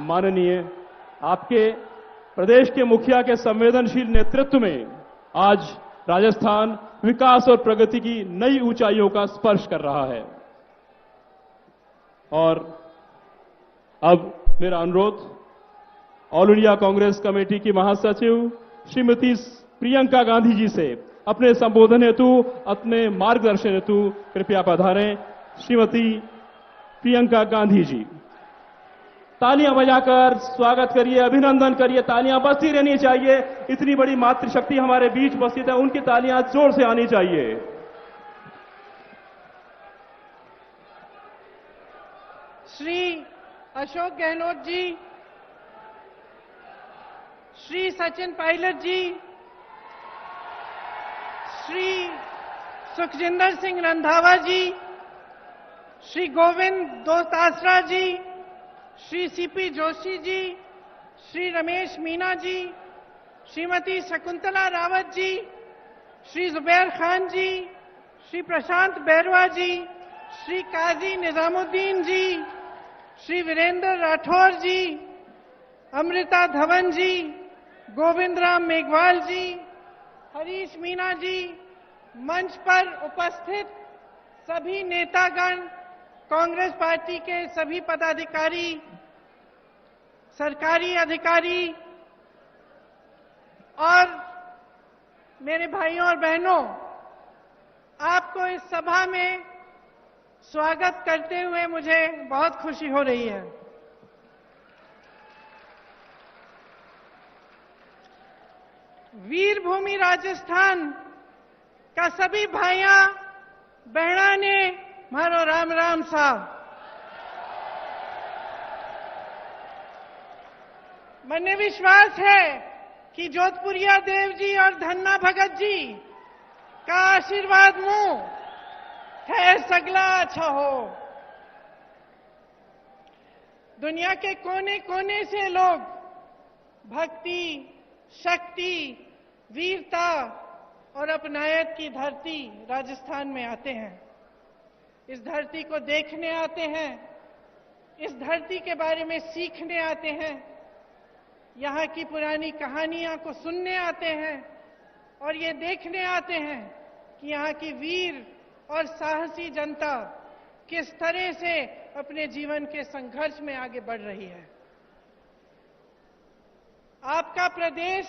माननीय आपके प्रदेश के मुखिया के संवेदनशील नेतृत्व में आज राजस्थान विकास और प्रगति की नई ऊंचाइयों का स्पर्श कर रहा है। और अब मेरा अनुरोध ऑल इंडिया कांग्रेस कमेटी की महासचिव श्रीमती प्रियंका गांधी जी से अपने संबोधन हेतु, अपने मार्गदर्शन हेतु कृपया पधारें। श्रीमती प्रियंका गांधी जी, तालियां बजाकर स्वागत करिए, अभिनंदन करिए। तालियां बजती रहनी चाहिए। इतनी बड़ी मातृशक्ति हमारे बीच उपस्थित है, उनकी तालियां जोर से आनी चाहिए। श्री अशोक गहलोत जी, श्री सचिन पायलट जी, श्री सुखजिंदर सिंह रंधावा जी, श्री गोविंद दोतासरा जी, श्री सीपी जोशी जी, श्री रमेश मीना जी, श्रीमती शकुंतला रावत जी, श्री जुबैर खान जी, श्री प्रशांत बैरवा जी, श्री काजी निजामुद्दीन जी, श्री वीरेंद्र राठौर जी, अमृता धवन जी, गोविंद राम मेघवाल जी, हरीश मीना जी, मंच पर उपस्थित सभी नेतागण, कांग्रेस पार्टी के सभी पदाधिकारी, सरकारी अधिकारी और मेरे भाइयों और बहनों, आपको इस सभा में स्वागत करते हुए मुझे बहुत खुशी हो रही है। वीरभूमि राजस्थान का सभी भाइयां बहना ने मारो राम राम साहब। मने विश्वास है कि जोधपुरिया देव जी और धन्ना भगत जी का आशीर्वाद मुंह है सगला अच्छा हो। दुनिया के कोने कोने से लोग भक्ति, शक्ति, वीरता और अपनायत की धरती राजस्थान में आते हैं। इस धरती को देखने आते हैं, इस धरती के बारे में सीखने आते हैं, यहाँ की पुरानी कहानियां को सुनने आते हैं और ये देखने आते हैं कि यहाँ की वीर और साहसी जनता किस तरह से अपने जीवन के संघर्ष में आगे बढ़ रही है। आपका प्रदेश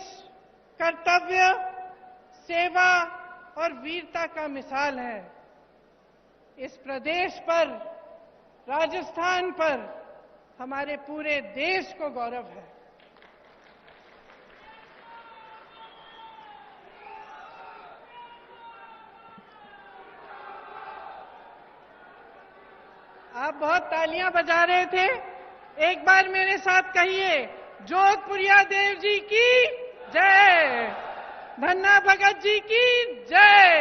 कर्तव्य, सेवा और वीरता का मिसाल है। इस प्रदेश पर, राजस्थान पर हमारे पूरे देश को गौरव है। आप बहुत तालियां बजा रहे थे। एक बार मेरे साथ कहिए, जोधपुरिया देव जी की जय, धन्ना भगत जी की जय,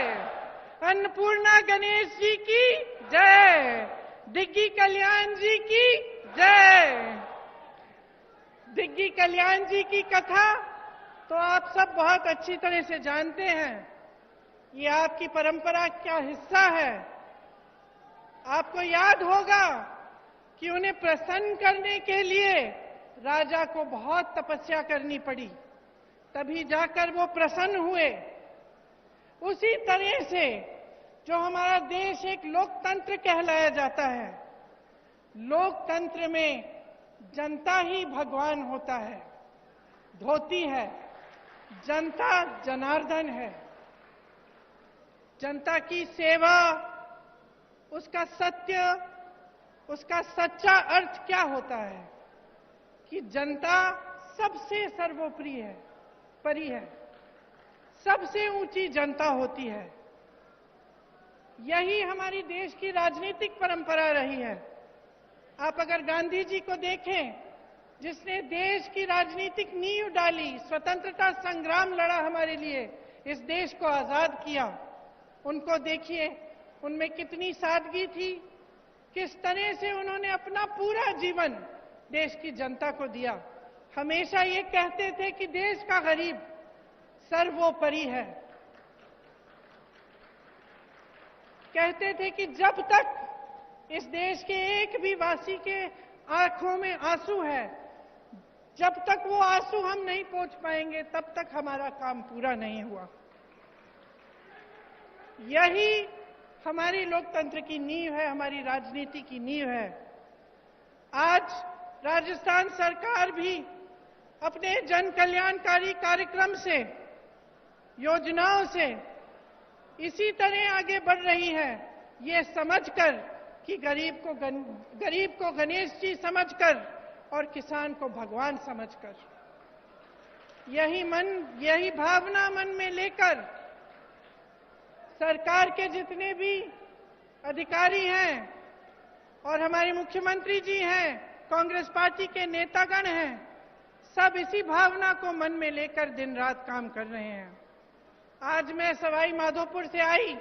अन्नपूर्णा गणेश जी की जय, दिग्गी कल्याण जी की जय। दिग्गी कल्याण जी की कथा तो आप सब बहुत अच्छी तरह से जानते हैं। ये आपकी परंपरा का हिस्सा है। आपको याद होगा कि उन्हें प्रसन्न करने के लिए राजा को बहुत तपस्या करनी पड़ी, तभी जाकर वो प्रसन्न हुए। उसी तरह से जो हमारा देश एक लोकतंत्र कहलाया जाता है, लोकतंत्र में जनता ही भगवान होता है, धोती है, जनता जनार्दन है। जनता की सेवा, उसका सत्य, उसका सच्चा अर्थ क्या होता है कि जनता सबसे सर्वोपरि है, परी है, सबसे ऊंची जनता होती है। यही हमारी देश की राजनीतिक परंपरा रही है। आप अगर गांधी जी को देखें, जिसने देश की राजनीतिक नींव डाली, स्वतंत्रता संग्राम लड़ा हमारे लिए, इस देश को आजाद किया, उनको देखिए, उनमें कितनी सादगी थी, किस तरह से उन्होंने अपना पूरा जीवन देश की जनता को दिया। हमेशा ये कहते थे कि देश का गरीब सर्वोपरि है। कहते थे कि जब तक इस देश के एक भी वासी के आंखों में आंसू है, जब तक वो आंसू हम नहीं पोंछ पाएंगे तब तक हमारा काम पूरा नहीं हुआ। यही हमारी लोकतंत्र की नींव है, हमारी राजनीति की नींव है। आज राजस्थान सरकार भी अपने जन कल्याणकारी कार्यक्रम से, योजनाओं से इसी तरह आगे बढ़ रही है, ये समझकर कि गरीब को गणेश जी समझकर और किसान को भगवान समझकर। यही भावना मन में लेकर सरकार के जितने भी अधिकारी हैं और हमारे मुख्यमंत्री जी हैं, कांग्रेस पार्टी के नेतागण हैं, सब इसी भावना को मन में लेकर दिन रात काम कर रहे हैं। आज मैं सवाई माधोपुर से आई,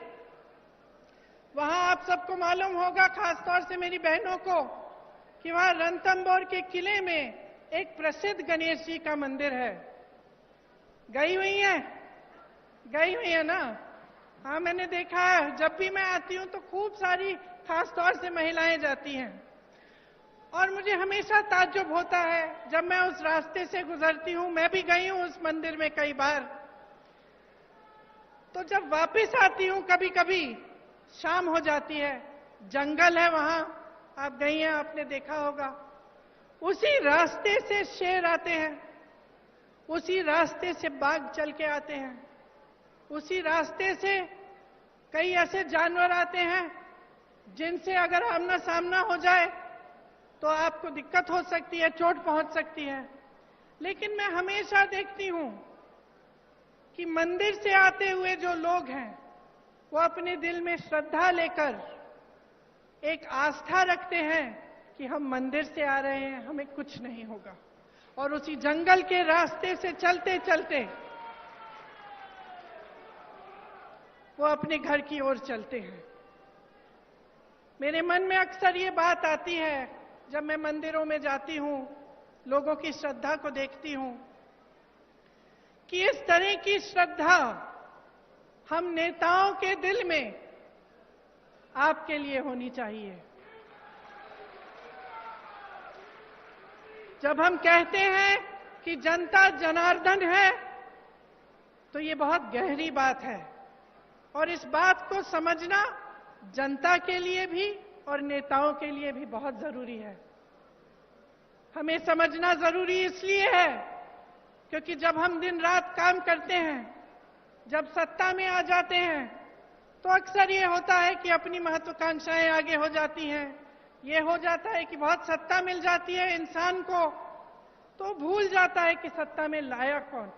वहां आप सबको मालूम होगा, खासतौर से मेरी बहनों को, कि वहां रणथंभौर के किले में एक प्रसिद्ध गणेश जी का मंदिर है। गई हुई है ना? हाँ, मैंने देखा है। जब भी मैं आती हूं तो खूब सारी खासतौर से महिलाएं जाती हैं और मुझे हमेशा ताज्जुब होता है जब मैं उस रास्ते से गुजरती हूं। मैं भी गई हूं उस मंदिर में कई बार। तो जब वापस आती हूं कभी कभी शाम हो जाती है, जंगल है वहां, आप गई हैं, आपने देखा होगा। उसी रास्ते से शेर आते हैं, उसी रास्ते से बाघ चल के आते हैं, उसी रास्ते से कई ऐसे जानवर आते हैं जिनसे अगर आमना सामना हो जाए तो आपको दिक्कत हो सकती है, चोट पहुंच सकती है। लेकिन मैं हमेशा देखती हूं कि मंदिर से आते हुए जो लोग हैं वो अपने दिल में श्रद्धा लेकर एक आस्था रखते हैं कि हम मंदिर से आ रहे हैं, हमें कुछ नहीं होगा, और उसी जंगल के रास्ते से चलते चलते वो अपने घर की ओर चलते हैं। मेरे मन में अक्सर ये बात आती है जब मैं मंदिरों में जाती हूं, लोगों की श्रद्धा को देखती हूं, कि इस तरह की श्रद्धा हम नेताओं के दिल में आपके लिए होनी चाहिए। जब हम कहते हैं कि जनता जनार्दन है तो ये बहुत गहरी बात है और इस बात को समझना जनता के लिए भी और नेताओं के लिए भी बहुत जरूरी है। हमें समझना जरूरी इसलिए है क्योंकि जब हम दिन रात काम करते हैं, जब सत्ता में आ जाते हैं, तो अक्सर ये होता है कि अपनी महत्वाकांक्षाएं आगे हो जाती हैं। ये हो जाता है कि बहुत सत्ता मिल जाती है इंसान को तो भूल जाता है कि सत्ता में लाया कौन।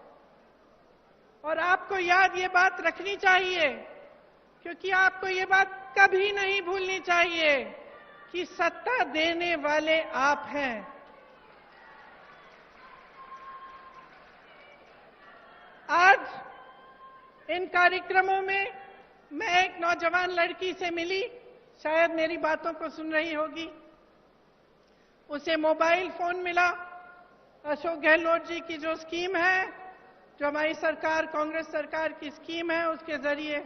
और आपको याद ये बात रखनी चाहिए, क्योंकि आपको ये बात कभी नहीं भूलनी चाहिए कि सत्ता देने वाले आप हैं। आज इन कार्यक्रमों में मैं एक नौजवान लड़की से मिली, शायद मेरी बातों को सुन रही होगी। उसे मोबाइल फोन मिला। अशोक गहलोत जी की जो स्कीम है, जो हमारी सरकार, कांग्रेस सरकार की स्कीम है, उसके जरिए